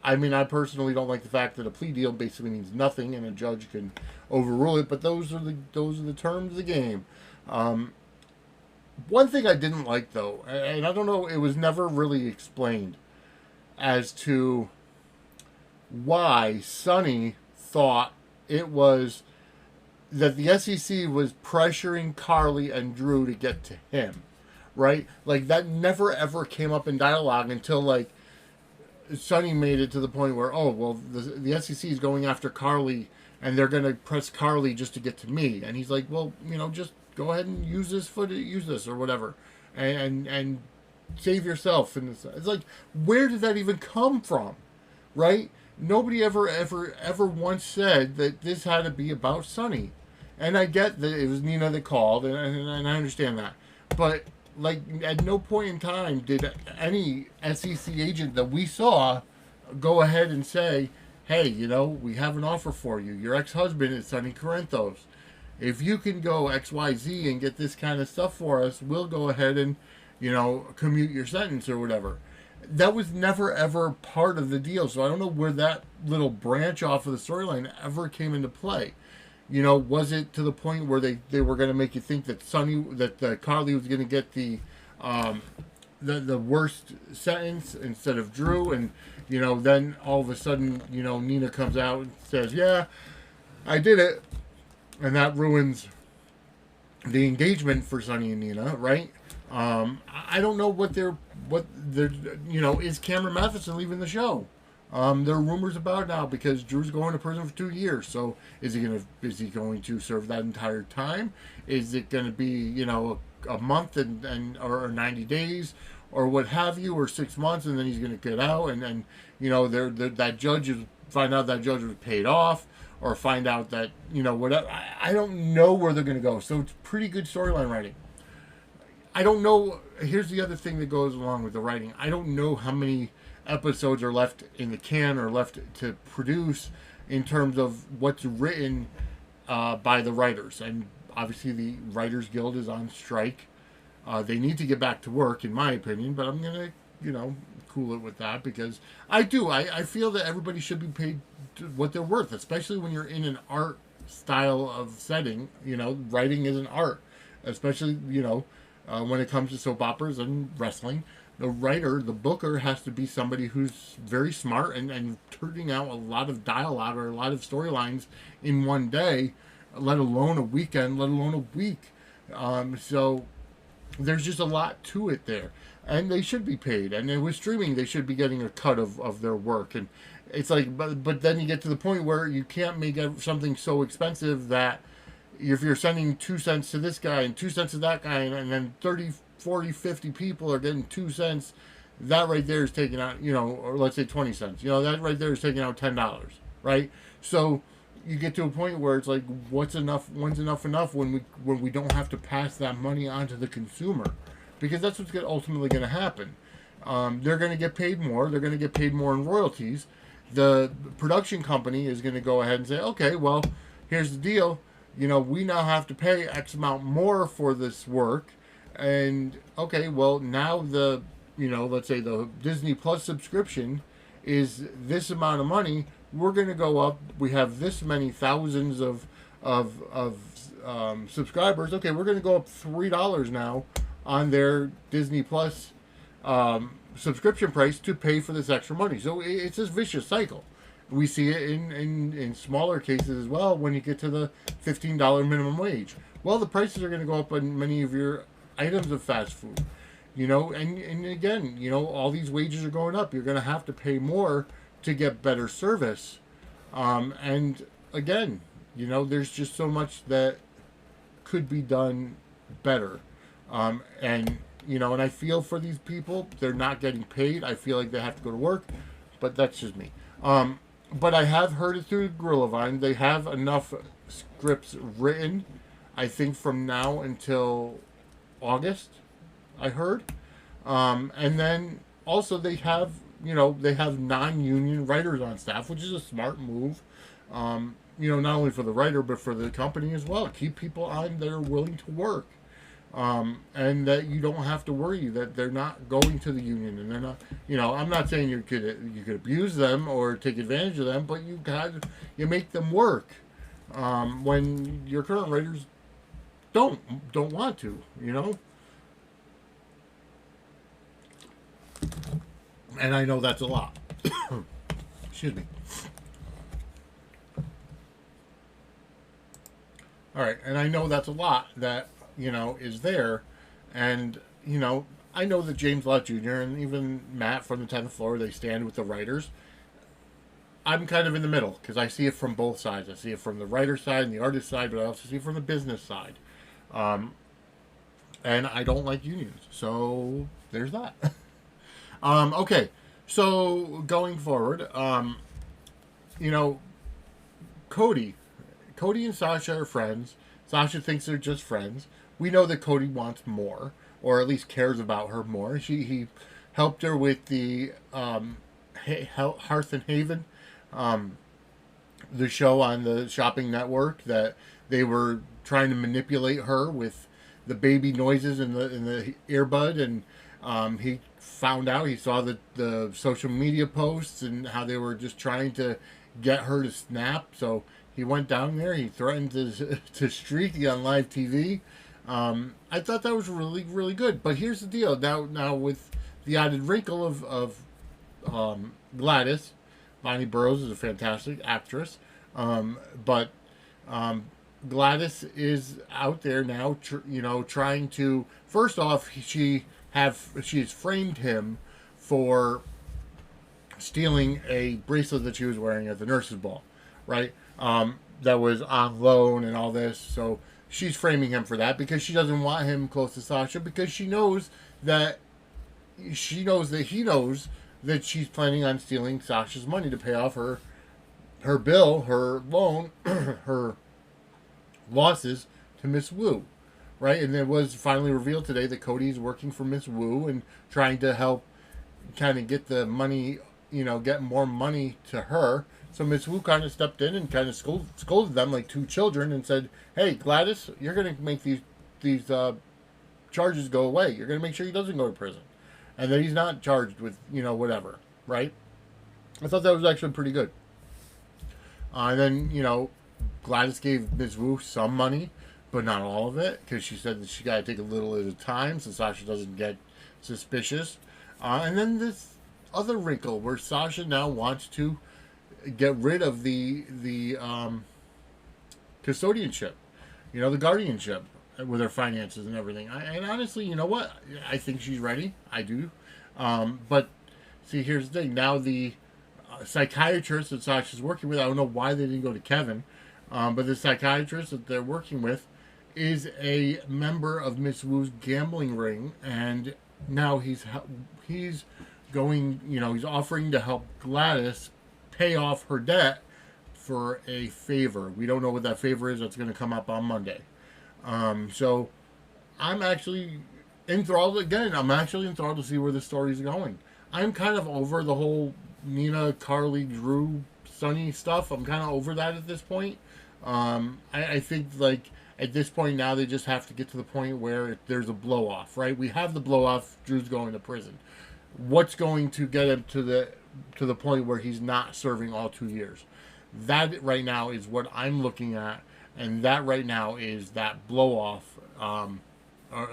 I personally don't like the fact that a plea deal basically means nothing and a judge can overrule it, but those are the terms of the game. One thing I didn't like, though, and I don't know, it was never really explained as to why Sonny thought it was that the SEC was pressuring Carly and Drew to get to him. Right? Like, that never ever came up in dialogue until, Sonny made it to the point where, the SEC is going after Carly, and they're going to press Carly just to get to me. And he's like, well, just go ahead and use this or whatever, and save yourself. And it's like, where did that even come from? Right? Nobody ever once said that this had to be about Sonny. And I get that it was Nina that called, and I understand that. But at no point in time did any SEC agent that we saw go ahead and say, hey, we have an offer for you. Your ex-husband is Sonny Corinthos. If you can go XYZ and get this kind of stuff for us, we'll go ahead and, commute your sentence or whatever. That was never, ever part of the deal. So I don't know where that little branch off of the storyline ever came into play. Was it to the point where they were going to make you think that Carly was going to get the worst sentence instead of Drew, and then all of a sudden Nina comes out and says, yeah, I did it, and that ruins the engagement for Sonny and Nina, right? I don't know what they're is Cameron Matheson leaving the show? There are rumors about it now because Drew's going to prison for 2 years. So is he going to serve that entire time? Is it going to be a month or 90 days or what have you, or 6 months, and then he's going to get out, and then that judge find out that judge was paid off, or find out that whatever. I don't know where they're going to go. So it's pretty good storyline writing. I don't know. Here's the other thing that goes along with the writing. I don't know how many episodes are left in the can or left to produce in terms of what's written by the writers. And obviously the Writers Guild is on strike. They need to get back to work, in my opinion, but I'm going to, cool it with that, because I feel that everybody should be paid what they're worth, especially when you're in an art style of setting. Writing is an art, especially, when it comes to soap operas and wrestling. The writer, the booker, has to be somebody who's very smart and turning out a lot of dialogue or a lot of storylines in one day, let alone a weekend, let alone a week. So there's just a lot to it there. And they should be paid. And with streaming, they should be getting a cut of their work. And it's like, but then you get to the point where you can't make something so expensive that if you're sending 2 cents to this guy and 2 cents to that guy, and then 30, 40, 50 people are getting 2 cents, that right there is taking out, or let's say 20 cents. That right there is taking out $10, right? So you get to a point where it's like, what's enough? When's enough when we don't have to pass that money on to the consumer? Because that's what's ultimately going to happen. They're going to get paid more. They're going to get paid more in royalties. The production company is going to go ahead and say, okay, well, here's the deal. We now have to pay X amount more for this work. And, okay, well, now let's say the Disney Plus subscription is this amount of money. We're going to go up. We have this many thousands of subscribers. Okay, we're going to go up $3 now on their Disney Plus subscription price to pay for this extra money. So it's this vicious cycle. We see it in smaller cases as well when you get to the $15 minimum wage. Well, the prices are going to go up on many of your items of fast food. And again, all these wages are going up. You're going to have to pay more to get better service. And again, there's just so much that could be done better. And I feel for these people. They're not getting paid. I feel like they have to go to work, but that's just me. But I have heard it through Gorilla Vine. They have enough scripts written, I think, from now until August, I heard. And then also they have, they have non-union writers on staff, which is a smart move. Not only for the writer, but for the company as well. Keep people on that are willing to work. And that you don't have to worry that they're not going to the union and they're not, I'm not saying you could abuse them or take advantage of them, but you make them work, when your current writers don't want to, and I know that's a lot. Excuse me. All right. And I know that's a lot that, is there. And, I know that James Lott Jr. and even Matt from the 10th floor, they stand with the writers. I'm kind of in the middle because I see it from both sides. I see it from the writer side and the artist side, but I also see it from the business side. And I don't like unions. So there's that. Okay. So going forward, Cody and Sasha are friends. Sasha thinks they're just friends. We know that Cody wants more, or at least cares about her more. He helped her with the Hearth and Haven, the show on the shopping network that they were trying to manipulate her with the baby noises in the earbud, and he found out. He saw the social media posts and how they were just trying to get her to snap. So he went down there. He threatened to streak on live TV. I thought that was really, really good. But here's the deal. Now with the added wrinkle of Gladys. Bonnie Burrows is a fantastic actress. But Gladys is out there now, trying to... First off, she has framed him for stealing a bracelet that she was wearing at the nurses' ball, right? That was on loan and all this. So she's framing him for that because she doesn't want him close to Sasha, because she knows that he knows that she's planning on stealing Sasha's money to pay off her bill, her loan, her losses to Miss Wu, right? And it was finally revealed today that Cody's working for Miss Wu and trying to help kind of get the money, get more money to her. So Miss Wu kind of stepped in and kind of scolded them like two children and said, "Hey, Gladys, you're going to make these charges go away. You're going to make sure he doesn't go to prison, and that he's not charged with, whatever," right? I thought that was actually pretty good. And then, Gladys gave Ms. Wu some money, but not all of it, because she said that she got to take a little at a time so Sasha doesn't get suspicious. And then this other wrinkle where Sasha now wants to get rid of the custodianship, the guardianship with her finances and everything. And honestly, you know what? I think she's ready. I do. But see, here's the thing. Now the psychiatrist that Sasha's working with, I don't know why they didn't go to Kevin. But the psychiatrist that they're working with is a member of Miss Wu's gambling ring, and now he's going, he's offering to help Gladys pay off her debt for a favor. We don't know what that favor is. That's going to come up on Monday. So I'm actually enthralled again. I'm actually enthralled to see where the story's going. I'm kind of over the whole Nina, Carly, Drew, Sunny stuff. I'm kind of over that at this point. I think, like, at this point now they just have to get to the point where there's a blow off, right? We have the blow off. Drew's going to prison. What's going to get him to the point where he's not serving all 2 years? That right now is what I'm looking at, and that right now is that blow off, or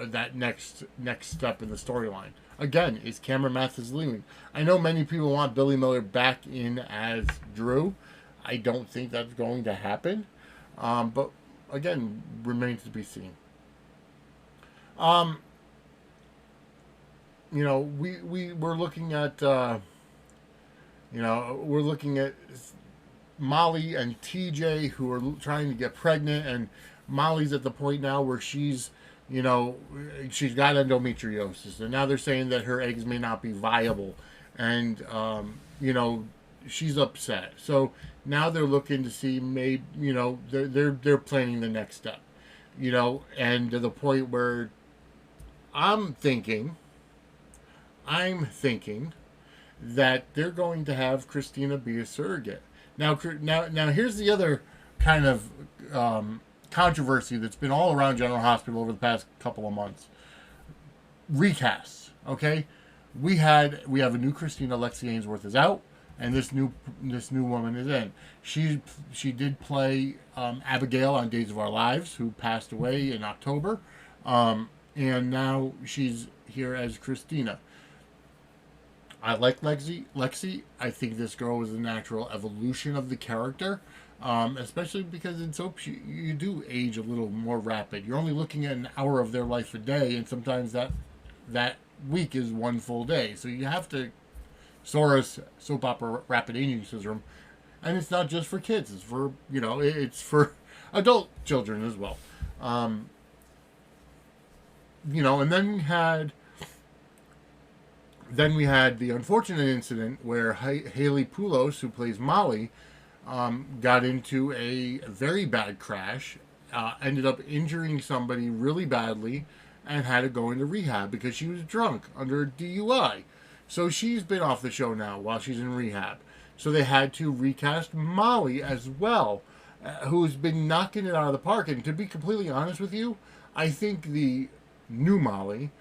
that next step in the storyline. Again, is Cameron Mathis leaving? I know many people want Billy Miller back in as Drew. I don't think that's going to happen, but again, remains to be seen. We're looking at we're looking at Molly and TJ, who are trying to get pregnant, and Molly's at the point now where she's got endometriosis, and now they're saying that her eggs may not be viable, and she's upset. So now they're looking to see, maybe they're planning the next step, and to the point where I'm thinking that they're going to have Kristina be a surrogate. Now here's the other kind of controversy that's been all around General Hospital over the past couple of months. Recasts, okay? We have a new Kristina. Lexi Ainsworth is out, and this new woman is in. She did play Abigail on Days of Our Lives, who passed away in October, and now she's here as Kristina. I like Lexi. I think this girl is a natural evolution of the character, especially because in soaps you do age a little more rapid. You're only looking at an hour of their life a day, and sometimes that week is one full day. So you have to Sora's soap opera rapid aging syndrome, and it's not just for kids. It's for it's for adult children as well. And then we had the unfortunate incident where Haley Poulos, who plays Molly, got into a very bad crash, ended up injuring somebody really badly, and had to go into rehab because she was drunk under a DUI. So she's been off the show now while she's in rehab. So they had to recast Molly as well, who's been knocking it out of the park. And to be completely honest with you, I think the new Molly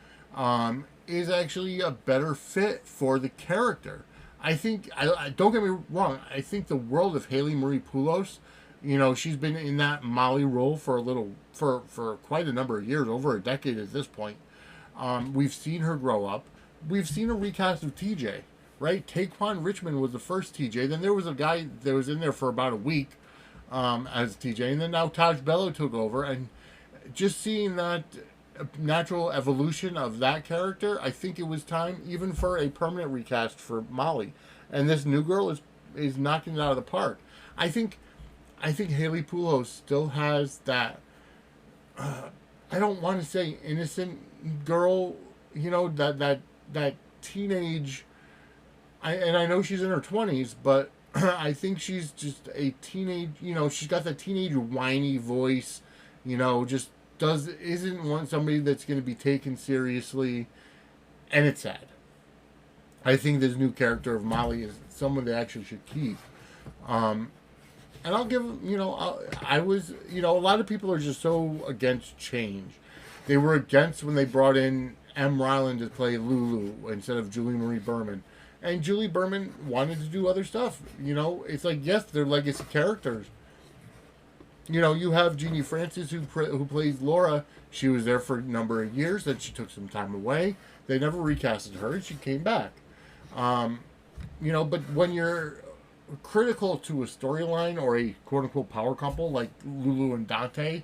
is actually a better fit for the character. I think, I don't get me wrong, I think the world of Haley Marie Poulos, she's been in that Molly role for quite a number of years, over a decade at this point. We've seen her grow up. We've seen a recast of TJ, right? Taquan Richmond was the first TJ. Then there was a guy that was in there for about a week as TJ, and then now Taj Bello took over, and just seeing that natural evolution of that character, I think it was time even for a permanent recast for Molly. And this new girl is knocking it out of the park. I think Haley Poulos still has that I don't want to say innocent girl, that teenage, and I know she's in her 20s, but I think she's just a teenage, she's got that teenage whiny voice, just isn't somebody that's going to be taken seriously, and it's sad. I think this new character of Molly is someone they actually should keep. And I'll give, I was, a lot of people are just so against change. They were against when they brought in M. Ryland to play Lulu instead of Julie Marie Berman. And Julie Berman wanted to do other stuff. It's like, yes, they're legacy characters. You have Jeannie Francis who plays Laura. She was there for a number of years. Then she took some time away. They never recasted her, and she came back. But when you're critical to a storyline or a quote-unquote power couple like Lulu and Dante,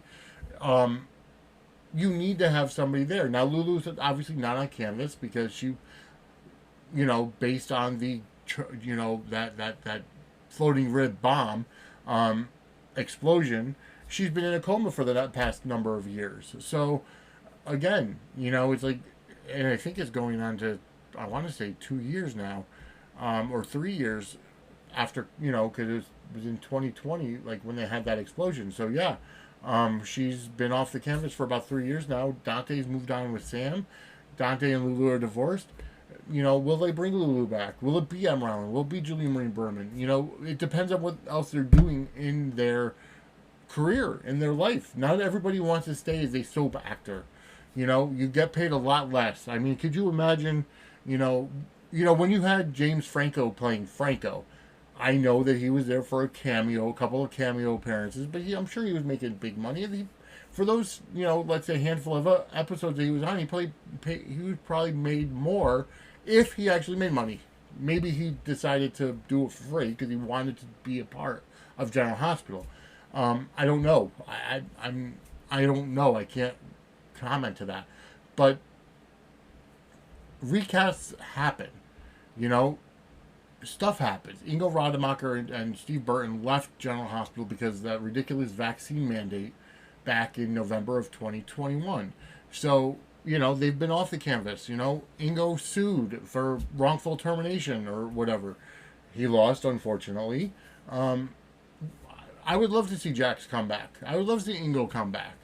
you need to have somebody there. Now, Lulu's obviously not on canvas because she, based on the, that floating rib bomb, explosion, she's been in a coma for the past number of years. So, again, it's like, and I think it's going on to, I want to say 2 years now, or 3 years after, because it was in 2020, like when they had that explosion. So, yeah, she's been off the canvas for about 3 years now. Dante's moved on with Sam. Dante and Lulu are divorced. Will they bring Lulu back? Will it be Em Rowland? Will it be Julie Marie Berman? It depends on what else they're doing in their career, in their life. Not everybody wants to stay as a soap actor. You get paid a lot less. I mean, could you imagine, when you had James Franco playing Franco, I know that he was there for a couple of cameo appearances, but I'm sure he was making big money. For those, let's say handful of episodes that he was on, he probably made more if he actually made money. Maybe he decided to do it for free because he wanted to be a part of General Hospital. I don't know. I don't know. I can't comment to that. But recasts happen. Stuff happens. Ingo Rademacher and Steve Burton left General Hospital because of that ridiculous vaccine mandate back in November of 2021. So, they've been off the canvas. Ingo sued for wrongful termination or whatever. He lost, unfortunately. I would love to see Jax come back. I would love to see Ingo come back.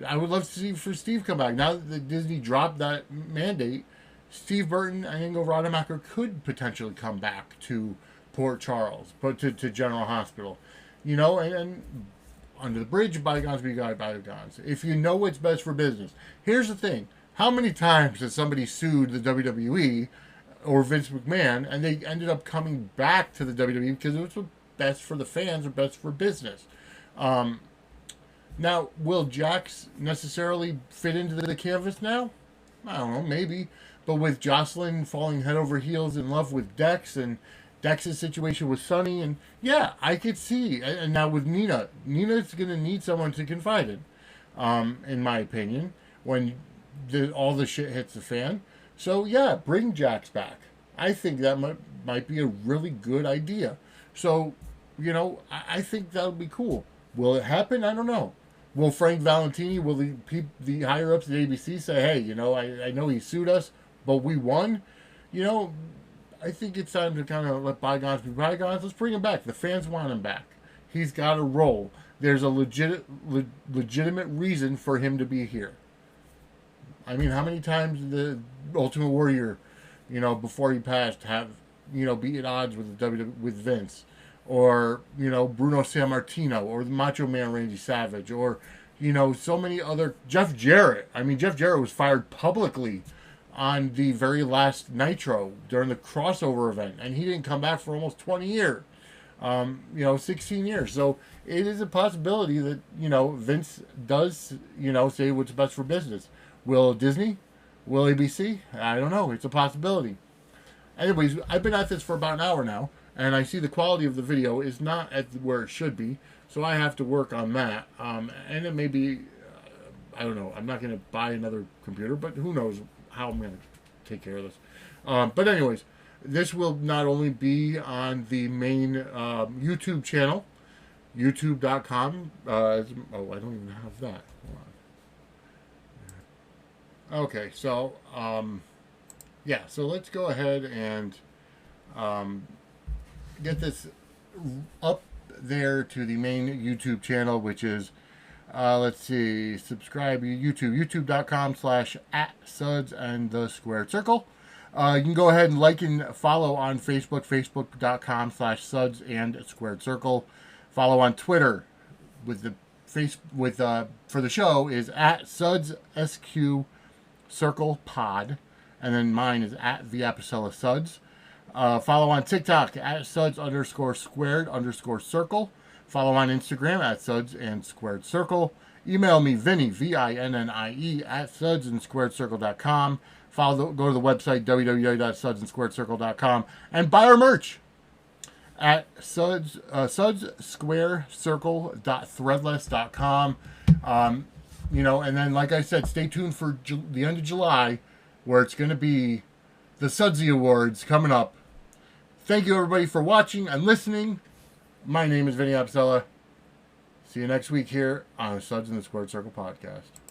I would love to see for Steve come back. Now that Disney dropped that mandate, Steve Burton and Ingo Rademacher could potentially come back to Port Charles, but to General Hospital. And under the bridge, bygones be bygones. If you know what's best for business. Here's the thing. How many times has somebody sued the WWE or Vince McMahon and they ended up coming back to the WWE because it was what's best for the fans or best for business? Now, will Jax necessarily fit into the canvas now? I don't know, maybe. But with Jocelyn falling head over heels in love with Dex and Dex's situation with Sonny, and yeah, I could see. And now with Nina's going to need someone to confide in my opinion, when all the shit hits the fan. So yeah, bring Jax back. I think that might be a really good idea. So, I think that would be cool. Will it happen? I don't know. Will Frank Valentini, will the higher-ups at ABC say, hey, I know he sued us, but we won? I think it's time to kind of let bygones be bygones. Let's bring him back. The fans want him back. He's got a role. There's a legitimate reason for him to be here. I mean, how many times did the Ultimate Warrior, before he passed, have, be at odds with with Vince? Or, Bruno Sammartino, or the Macho Man Randy Savage, or, so many other... Jeff Jarrett. I mean, Jeff Jarrett was fired publicly on the very last Nitro during the crossover event, and he didn't come back for almost 20 years. 16 years. So it is a possibility that, Vince does, say what's best for business. Will Disney? Will ABC? I don't know. It's a possibility. Anyways, I've been at this for about an hour now, and I see the quality of the video is not at where it should be, so I have to work on that. And it may be, I don't know, I'm not going to buy another computer, but who knows how I'm going to take care of this. But anyways, this will not only be on the main YouTube channel, youtube.com. I don't even have that. Hold on. Okay, so, yeah, so let's go ahead and get this up there to the main YouTube channel, which is, let's see, subscribe to youtube.com/@Suds and the Squared Circle. You can go ahead and like and follow on Facebook, facebook.com/Suds and Squared Circle. Follow on Twitter with the for the show is @SudsSQ Circle Pod, and then mine is @ViApicella_Suds. Follow on TikTok @Suds_squared_circle. Follow on Instagram @Suds and Squared Circle. Email me, Vinny, VINNIE, @SudsandSquaredCircle.com. Go to the website, www.SudsandSquaredCircle.com, and buy our merch at SudsSquareCircle.threadless.com. And then, like I said, stay tuned for the end of July, where it's going to be the Sudsy Awards coming up. Thank you, everybody, for watching and listening. My name is Vinny Apicella. See you next week here on the Suds in the Squared Circle podcast.